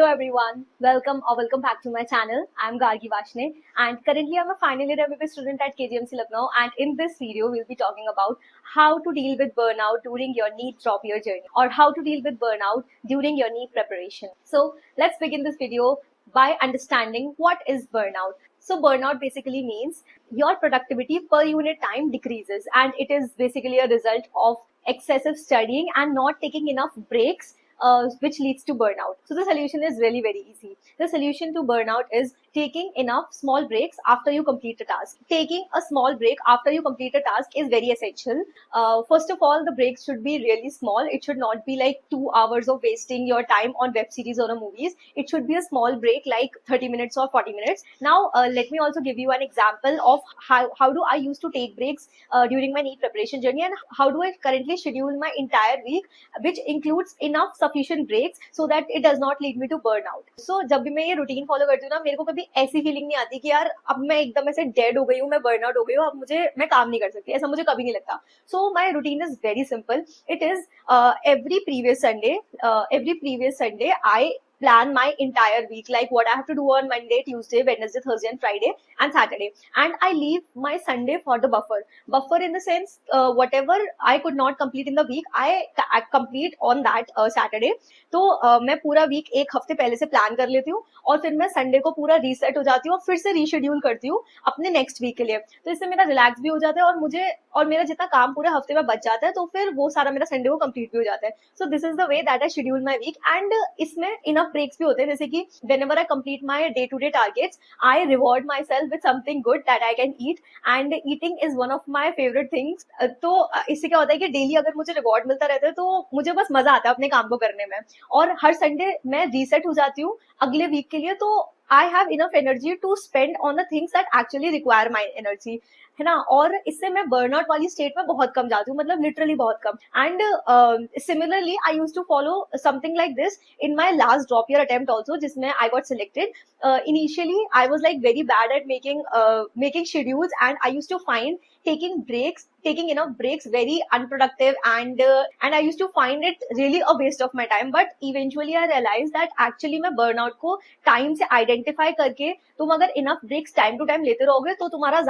Hello everyone, welcome back to my channel. I'm Gargi Vashne and currently I'm a final year MBA student at KGMC Lucknow, and in this video we'll be talking about how to deal with burnout during your NEET drop year journey or how to deal with burnout during your NEET preparation. So let's begin this video by understanding what is burnout. So burnout basically means your productivity per unit time decreases, and it is basically a result of excessive studying and not taking enough breaks, which leads to burnout. So the solution is really very easy. The solution to burnout is taking enough small breaks after you complete a task. Taking a small break after you complete a task is very essential. First of all, the breaks should be really small. It should not be like 2 hours of wasting your time on web series or movies. It should be a small break like 30 minutes or 40 minutes. Now, let me also give you an example of how do I used to take breaks during my NEET preparation journey, and how do I currently schedule my entire week, which includes enough sufficient breaks so that it does not lead me to burnout. So जब भी मैं ये routine follow करती हूँ ना, मेरे को कभी ऐसी फीलिंग नहीं आती कि यार अब मैं एकदम ऐसे डेड हो गई हूँ, मैं बर्नआउट हो गई हूँ, अब मैं काम नहीं कर सकती, ऐसा मुझे कभी नहीं लगता. So my routine is very simple. It is every previous Sunday I plan my entire week, like what I have to do on Monday, Tuesday, Wednesday, Thursday and Friday and Saturday, and I leave my Sunday for the buffer in the sense, whatever I could not complete in the week I complete on that Saturday. तो मैं पूरा week एक हफ्ते पहले से plan कर लेती हूँ और फिर मैं संडे को पूरा रीसेट हो जाती हूँ और फिर से रीशेड्यूल करती हूँ अपने नेक्स्ट वीक के लिए. तो इससे मेरा रिलैक्स भी हो जाता है और मेरा जितना काम पूरे हफ्ते में बच जाता है, तो फिर वो सारा मेरा संडे को कंप्लीट भी हो जाता है. So this is the way that I schedule my week, and इसमें इनफ ब्रेक्स भी होते हैं, जैसे कि whenever I complete my day to day targets I reward my self with something good that I can eat, and eating is one of my favourite things. तो इससे क्या होता है कि डेली अगर मुझे रिवॉर्ड मिलता रहता है तो मुझे बस मजा आता है अपने काम को करने में, और हर संडे मैं रीसेट हो जाती हूँ अगले वीक के लिए. तो I have enough energy to spend on the things that actually require my energy, है ना. और इससे मैं बर्नआउट वाली स्टेट में बहुत कम जाती हूँ, मतलब लिटरली बहुत कम. And similarly I use to follow something like this in my last drop year attempt also, जिसमें I got selected. Initially I was like very bad at making schedules, and I use to find taking enough breaks very unproductive, and I used to find it really a waste of my time. But eventually I realized that actually मैं burnout को time से identify करके तुम अगर enough breaks time to time लेते रहोगे तो तुम्हारा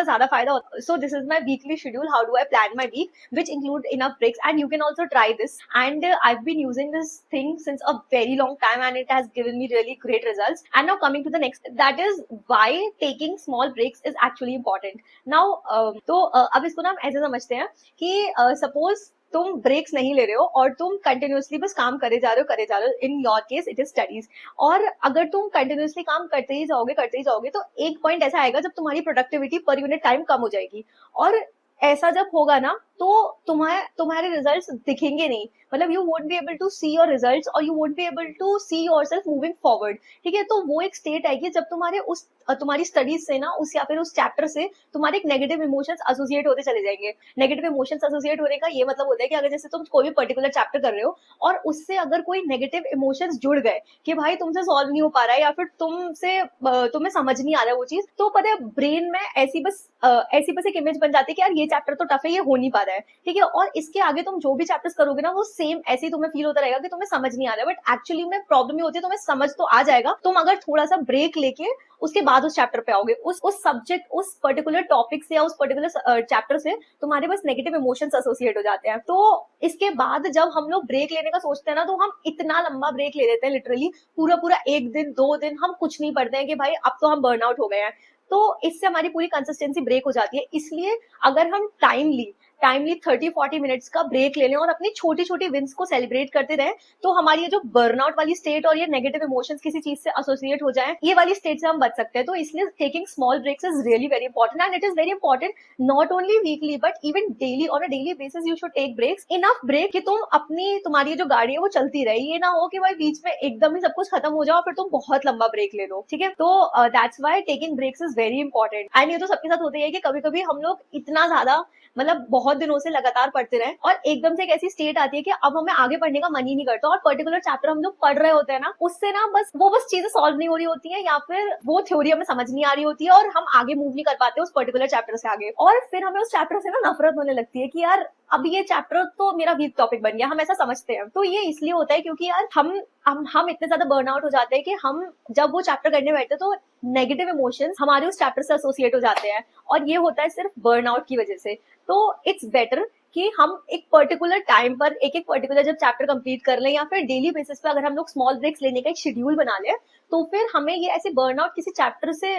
ज्यादा फायदा होता है. So this is my weekly schedule. How do I plan my week, which include enough breaks, and you can also try this. And I have been using this thing since a very long time, and it has given me really great results. And now coming to the next, that is why taking small breaks is actually important. Now अब इसको ना हम ऐसे समझते हैं कि suppose तुम breaks नहीं ले रहे हो और तुम कंटिन्यूअसली बस काम करे जा रहे हो. In your case it is studies. और अगर तुम कंटिन्यूअसली काम करते ही जाओगे तो एक पॉइंट ऐसा आएगा जब तुम्हारी प्रोडक्टिविटी पर यूनिट टाइम कम हो जाएगी, और ऐसा जब होगा ना तो तुम्हारे रिजल्ट्स दिखेंगे नहीं, मतलब you won't be able to see your results और you won't be able to see yourself moving forward. ठीक है, तो वो एक स्टेट आएगी जब तुम्हारी स्टडीज से ना या फिर उस चैप्टर से तुम्हारे एक नेगेटिव इमोशंस एसोसिएट होते चले जाएंगे. नेगेटिव इमोशंस एसोसिएट होने का ये मतलब होता है कि अगर जैसे तुम कोई भी पर्टिकुलर चैप्टर कर रहे हो और उससे अगर कोई नेगेटिव इमोशंस जुड़ गए कि भाई तुमसे सॉल्व नहीं हो पा रहा है या फिर तुम्हें समझ नहीं आ रहा है वो चीज, तो पता है ब्रेन में ऐसी बस एक इमेज बन जाती है कि यार ये चैप्टर तो टफ है, ये हो नहीं पा रहा है. ठीक है, और इसके आगे तुम जो भी चैप्टर्स करोगे ना वो सेम ऐसे ही तुम्हें फील होता रहेगा कि तुम्हें समझ नहीं आ रहा है. बट एक्चुअली में प्रॉब्लम ये होती है, तुम्हें समझ तो आ जाएगा, तुम अगर थोड़ा सा ब्रेक लेके उसके बाद उस चैप्टर पे आओगे, उस सब्जेक्ट, उस पर्टिकुलर टॉपिक से या उस पर्टिकुलर चैप्टर से तुम्हारे बस नेगेटिव इमोशंस एसोसिएट हो जाते हैं. तो इसके बाद जब हम लोग ब्रेक लेने का सोचते हैं ना, तो हम इतना लंबा ब्रेक ले लेते हैं, लिटरली पूरा 1 दिन 2 दिन हम कुछ नहीं पढ़ते हैं कि भाई अब तो हम बर्नआउट हो गए हैं. तो इससे हमारी पूरी कंसिस्टेंसी ब्रेक हो जाती है. इसलिए अगर हम टाइमली 30-40 मिनट्स का ब्रेक ले लें और अपनी छोटी छोटी विंस को सेलिब्रेट करते रहें, तो हमारी ये जो बर्नआउट वाली स्टेट और ये नेगेटिव इमोशंस किसी चीज से एसोसिएट हो जाए, ये वाली स्टेट से हम बच सकते हैं. तो इसलिए taking small breaks is really very important, and it is very important not only weekly but even daily. On a daily basis you should take breaks, enough break कि तुम्हारी जो गाड़ी है वो चलती रहे. ये ना हो कि भाई बीच में एकदम ही सब कुछ खत्म हो जाओ और फिर तुम बहुत लंबा ब्रेक ले लो. ठीक है, तो that's why taking breaks is very important. And ये तो सबके साथ होता ही है कि कभी कभी हम लोग इतना ज्यादा, मतलब बहुत बहुत दिनों से लगातार पढ़ते रहे और एकदम से एक ऐसी स्टेट आती है कि अब हमें आगे पढ़ने का मन ही नहीं करता और पर्टिकुलर चैप्टर हम लोग पढ़ रहे होते हैं ना, उससे ना बस चीजें सॉल्व नहीं हो रही होती है या फिर वो थ्योरी हमें समझ नहीं आ रही होती है और हम आगे मूव नहीं कर पाते उस पर्टिकुलर चैप्टर से आगे, और फिर हमें उस चैप्टर से ना नफरत होने लगती है कि यार अब ये चैप्टर तो मेरा वीक टॉपिक बन गया, हम ऐसा समझते हैं। तो ये इसलिए होता है क्योंकि यार हम इतने ज्यादा बर्नआउट हो जाते हैं कि हम जब वो चैप्टर करने बैठते तो नेगेटिव इमोशंस हमारे उस चैप्टर से एसोसिएट हो जाते हैं और ये होता है सिर्फ बर्नआउट की वजह से। तो इट्स बेटर कि हम एक पर्टिकुलर टाइम पर एक पर्टिकुलर जब चैप्टर कंप्लीट कर लें या फिर डेली बेसिस पे अगर हम लोग स्मॉल ब्रेक्स लेने का एक शेड्यूल बना लें तो फिर हमें ये ऐसे बर्नआउट किसी चैप्टर से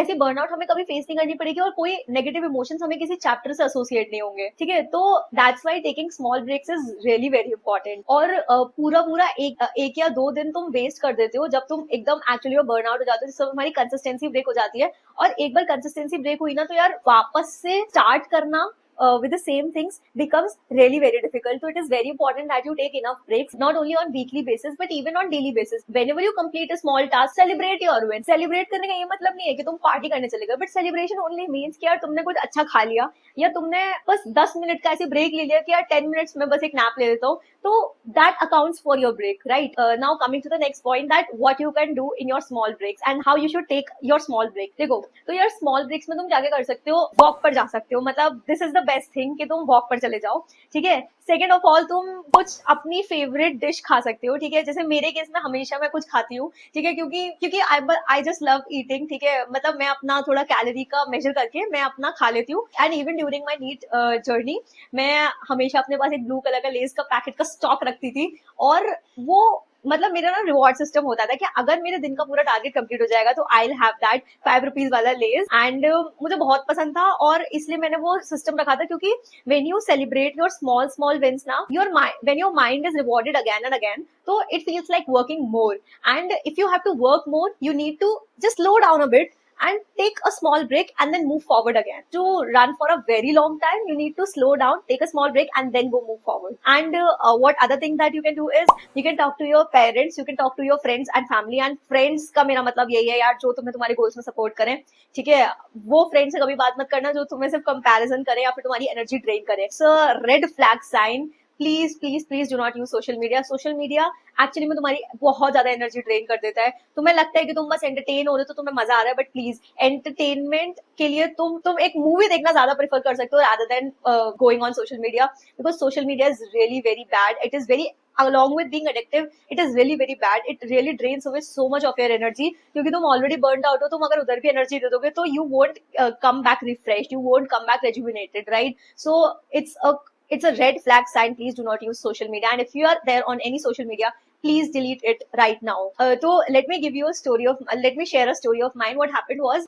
ऐसे बर्नआउट हमें कभी फेस नहीं करनी पड़ेगी और कोई नेगेटिव इमोशंस हमें किसी चैप्टर से एसोसिएट नहीं होंगे। ठीक है, तो that's why taking small breaks is really very important. और पूरा पूरा एक या 2 दिन तुम वेस्ट कर देते हो जब तुम एकदम एक्चुअली बर्नआउट हो जाते हो, जिससे हमारी कंसिस्टेंसी ब्रेक हो जाती है। और एक बार कंसिस्टेंसी ब्रेक हुई ना तो यार वापस से स्टार्ट करना with the same things becomes really very difficult. So it is very important that you take enough breaks, not only on weekly basis but even on daily basis. Whenever you complete a small task, celebrate your win. Celebrate करने का ये मतलब नहीं है कि तुम party करने चले गए, but celebration only means कि यार तुमने कुछ अच्छा खा लिया या तुमने बस 10 मिनट का ऐसे ब्रेक ले लिया कि यार 10 मिनट्स में बस एक नैप ले लेता हूँ, तो that accounts for your break, right? Now coming to the next point, that what you can do in your small breaks and how you should take your small break. देखो तो यार स्मॉल ब्रेक्स में तुम क्या क्या कर सकते हो, वॉक पर जा सकते हो, मतलब this is the best thing कि तुम वॉक पर चले जाओ। ठीक है, सेकेंड ऑफ ऑल तुम कुछ अपनी फेवरेट डिश खा सकते हो। ठीक है, जैसे मेरे केस में हमेशा मैं कुछ खाती हूँ, ठीक है, क्योंकि आई जस्ट लव ईटिंग। ठीक है, मतलब मैं अपना थोड़ा कैलोरी का मेजर करके मैं अपना खा लेती हूँ। And even during my NEET journey मैं हमेशा अपने पास एक ब्लू कलर का लेस का पैकेट का स्टॉक रखती थी और वो मतलब मेरा ना रिवॉर्ड सिस्टम होता था कि अगर मेरे दिन का पूरा टारगेट कंप्लीट हो जाएगा तो I will have that 5 rupees वाला लेस। एंड मुझे बहुत पसंद था और इसलिए मैंने वो सिस्टम रखा था, क्योंकि when you celebrate your small wins now, when your mind is rewarded again and again, so it feels like working more. And if you have to work more, you need to just slow down a bit and take a small break and then move forward again. To run for a very long time, you need to slow down, take a small break and then go move forward. And what other thing that you can do is you can talk to your parents, you can talk to your friends and family. And friends का मेरा मतलब यही है यार, जो तुम्हें तुम्हारे goals में सपोर्ट करें। ठीक है, वो फ्रेंड से कभी बात मत करना जो तुम्हें सिर्फ कंपैरिजन करे या फिर तुम्हारी एनर्जी ड्रेन करे। It's a red flag sign. Please do not use social media. Social media actually में तुम्हारी बहुत ज्यादा एनर्जी ड्रेन कर देता है। तुम्हें लगता है कि तुम बस एंटरटेन हो रहे हो तो तुम्हें मजा आ रहा है, बट प्लीज एंटरटेनमेंट के लिए तुम एक मूवी देखना ज्यादा प्रेफर कर सकते हो rather than going on social media, because social media is really very bad. It is very along with being addictive, it is really very bad. It really drains away so much of your energy, क्योंकि तुम already burnt out हो। तुम अगर उधर भी energy दे दोगे तो you won't come back refreshed, you won't come back rejuvenated, right? So it's a red flag sign. Please do not use social media, and if you are there on any social media, please delete it right now. So let me share a story of mine. What happened was,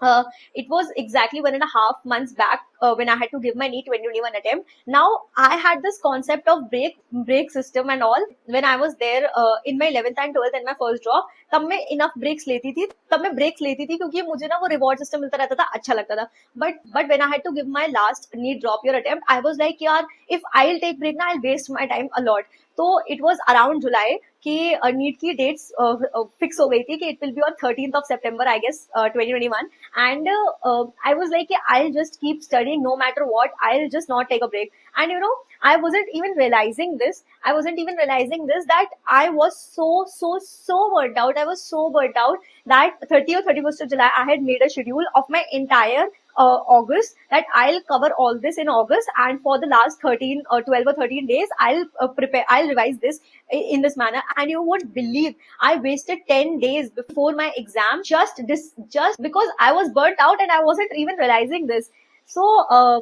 it was exactly 1.5 months back when I had to give my NEET 2021 attempt. Now I had this concept of break system and all when I was there in my 11th and 12th and my first job. तब मैं enough breaks लेती थी क्योंकि मुझे ना वो reward system मिलता रहता था, अच्छा लगता था। But when I had to give my last NEET drop year attempt, I was like यार, if I'll take break ना, I'll waste my time a lot. तो इट वॉज अराउंड जुलाई कि नीट की डेट्स फिक्स हो गई थी कि it will be on 13th of September, I guess, 2021. And I was like, I'll just keep studying no matter what. I'll just not take a break. And you know, I wasn't even realizing this that I was so burnt out. I was so burnt out that 30th or 31st of July, I had made a schedule of my entire August, that I'll cover all this in August, and for the last 13 or 12 or 13 days I'll revise this in this manner. And you won't believe, I wasted 10 days before my exam just because I was burnt out and I wasn't even realizing this. So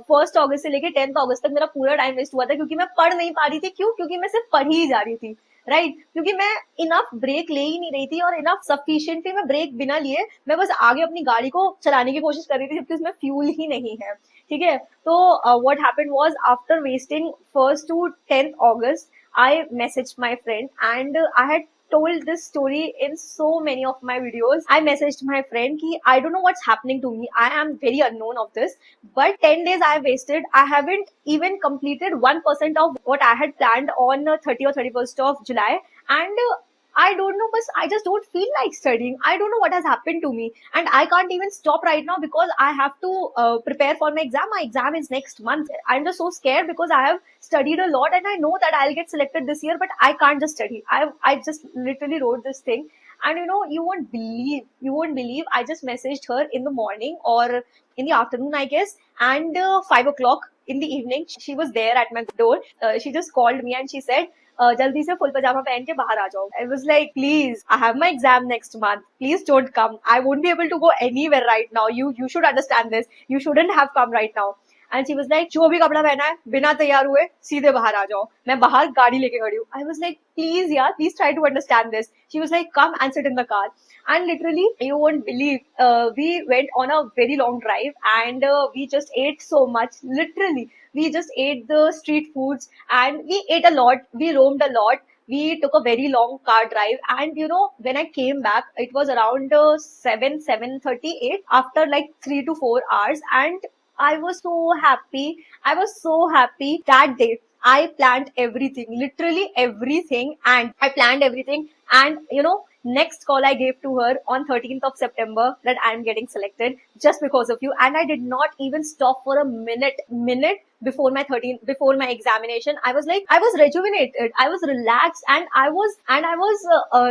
1st अगस्त से लेके 10th अगस्त तक मेरा पूरा time waste हुआ था, क्योंकि मैं पढ़ नहीं पा रही थी। क्यों? क्योंकि मैं सिर्फ पढ़ ही जा रही थी, राइट? क्योंकि मैं इनफ ब्रेक ले ही नहीं रही थी और इनफ सफिशिएंटली मैं ब्रेक बिना लिए मैं बस आगे अपनी गाड़ी को चलाने की कोशिश कर रही थी, जबकि उसमें फ्यूल ही नहीं है। ठीक है, तो what happened was, after wasting 1st to 10th August, I messaged my friend and I had told this story in so many of my videos. I messaged my friend ki I don't know what's happening to me. I am very unknown of this, but 10 days I wasted. I haven't even completed 1% of what I had planned on 30 or 31st of July. And I don't know, but I just don't feel like studying. I don't know what has happened to me, and I can't even stop right now because I have to prepare for my exam. My exam is next month. I'm just so scared because I have studied a lot and I know that I'll get selected this year, but I can't just study. I just literally wrote this thing, and you won't believe. I just messaged her in the morning or in the afternoon, I guess, and 5 o'clock in the evening, she was there at my door. She just called me and she said, जल्दी से full पजामा पहन के बाहर आ जाओ. I was like, please, I have my exam next month. Please don't come. I won't be able to go anywhere right now. You should understand this. You shouldn't have come right now. And she was like, जो भी कपड़ा पहना है बिना तैयार हुए सीधे बाहर आ जाओ. मैं बाहर गाड़ी लेके खड़ी हूँ. I was like, please यार, please try to understand this. She was like, come and sit in the car. And literally, you won't believe, we went on a very long drive and we just ate so much. Literally, we just ate the street foods and we ate a lot. We roamed a lot. We took a very long car drive, and when I came back, it was around 7:38 after like 3 to 4 hours, and I was so happy. I was so happy that day. I planned everything, literally everything, and I planned everything. And next call I gave to her on 13th of September that I am getting selected just because of you. And I did not even stop for a minute before my examination. I was like, I was rejuvenated, I was relaxed, and I was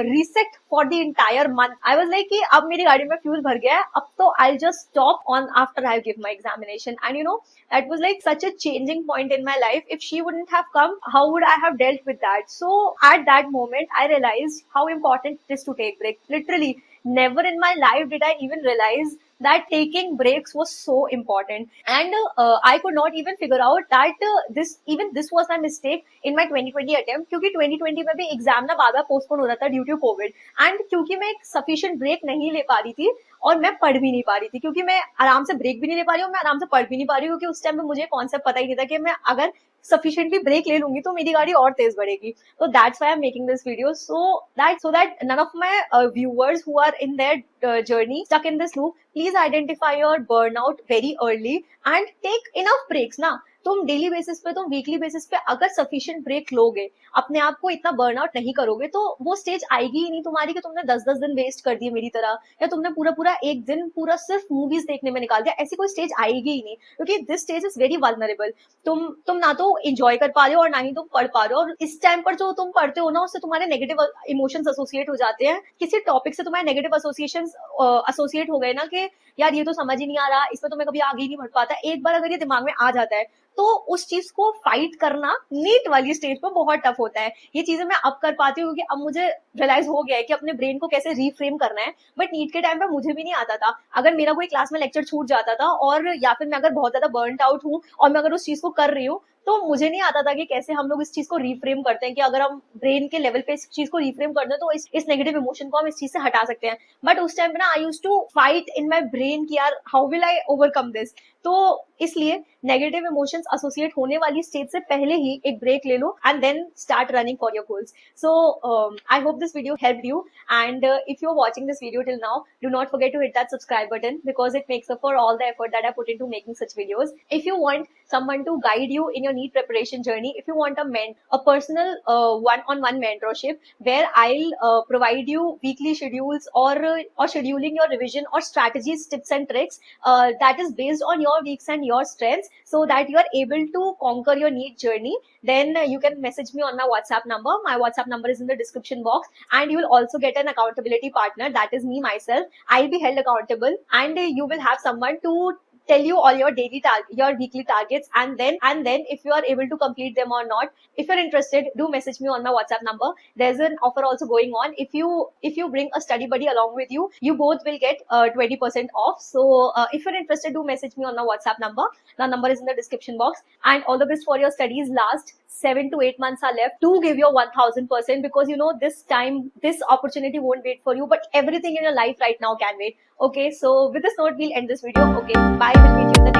reset for the entire month. I was like कि अब मेरी गाड़ी में fuel भर गया है, अब तो I'll just stop on after I give my examination. And that was like such a changing point in my life. If she wouldn't have come, how would I have dealt with that? So at that moment, I realized how important it is to take breaks. Literally, never in my life did I even realize that taking breaks was so important. And I could not even figure out that this was my mistake in my 2020 attempt, क्योंकि 2020 में भी exam ना बार बार postpone हो रहा था due to Covid. And क्योंकि मैं एक सफिशिएंट ब्रेक नहीं ले पा रही थी और मैं पढ़ भी नहीं पा रही थी, क्योंकि मैं आराम से ब्रेक भी नहीं ले पा रही हूँ, मैं आराम से पढ़ भी नहीं पा रही हूँ, क्योंकि उस टाइम में मुझे कॉन्सेप्ट पता ही नहीं था कि मैं अगर sufficiently break ले लूंगी तो मेरी गाड़ी और तेज बढ़ेगी. So that's why I'm making this video, so that none of my viewers who are in their journey stuck in this loop, please identify your burnout very early and take enough breaks ना. तुम daily basis पे, तुम weekly basis पे अगर sufficient break लोगे, अपने आप को इतना बर्नआउट नहीं करोगे, तो वो स्टेज आएगी ही नहीं तुम्हारी कि तुमने 10-10 दिन वेस्ट कर दिए मेरी तरह, या तुमने पूरा एक दिन पूरा सिर्फ मूवीज देखने में निकाल दिया. ऐसी कोई स्टेज आएगी ही नहीं, क्योंकि this stage is very vulnerable. तुम ना तो एंजॉय कर पा रहे हो और ना ही तुम पढ़ पा रहे हो, और इस टाइम पर जो तुम पढ़ते हो ना, उससे तुम्हारे नेगेटिव इमोशंस एसोसिएट हो जाते हैं. किसी टॉपिक से तुम्हारे नेगेटिव एसोसिएट हो गए ना कि यार ये तो समझ ही नहीं आ रहा, इसमें तो मैं कभी आगे ही नहीं बढ़ पाता. एक बार अगर ये दिमाग में आ जाता है तो उस चीज को फाइट करना नीट वाली स्टेज पर बहुत टफ होता है. ये चीजें मैं अब कर पाती हूँ क्योंकि अब मुझे रियलाइज हो गया है कि अपने ब्रेन को कैसे रीफ्रेम करना है. बट नीट के टाइम पे मुझे भी नहीं आता था. अगर मेरा कोई क्लास में लेक्चर छूट जाता था, और या फिर मैं अगर बहुत ज्यादा बर्नड आउट हूँ और मैं अगर उस चीज को कर रही हूँ, तो मुझे नहीं आता था कि कैसे हम लोग इस चीज को रिफ्रेम करते हैं, कि अगर हम ब्रेन के लेवल पे इस चीज को रिफ्रेम करते हैं तो इस नेगेटिव इमोशन को हम इस चीज से हटा सकते हैं. बट उस टाइम पे ना I used to fight in my brain कि यार how will I overcome this. तो इसलिए नेगेटिव इमोशंस एसोसिएट होने वाली स्टेज से पहले ही एक ब्रेक ले लो and then start running for your goals. So I hope this video helped you, and if you're watching this video till now, do not forget to hit that subscribe button, because it makes up for all the effort that I put into making such videos. If you want someone to guide you in your NEET preparation journey, if you want a personal one-on-one mentorship where I'll provide you weekly schedules or scheduling your revision or strategies, tips and tricks that is based on your weeks and your strengths, so that you are able to conquer your NEET journey, then you can message me on my WhatsApp number. My WhatsApp number is in the description box, and you will also get an accountability partner, that is me myself. I'll be held accountable, and you will have someone to tell you all your your weekly targets, and then if you are able to complete them or not. If you're interested, do message me on my WhatsApp number. There's an offer also going on. If you bring a study buddy along with you, you both will get 20% off. So if you're interested, do message me on my WhatsApp number. The number is in the description box. And all the best for your studies. Last 7 to 8 months are left. Do give your 1000%, because this opportunity won't wait for you, but everything in your life right now can wait. Okay, so with this note, we'll end this video. Okay, bye. We'll meet you in the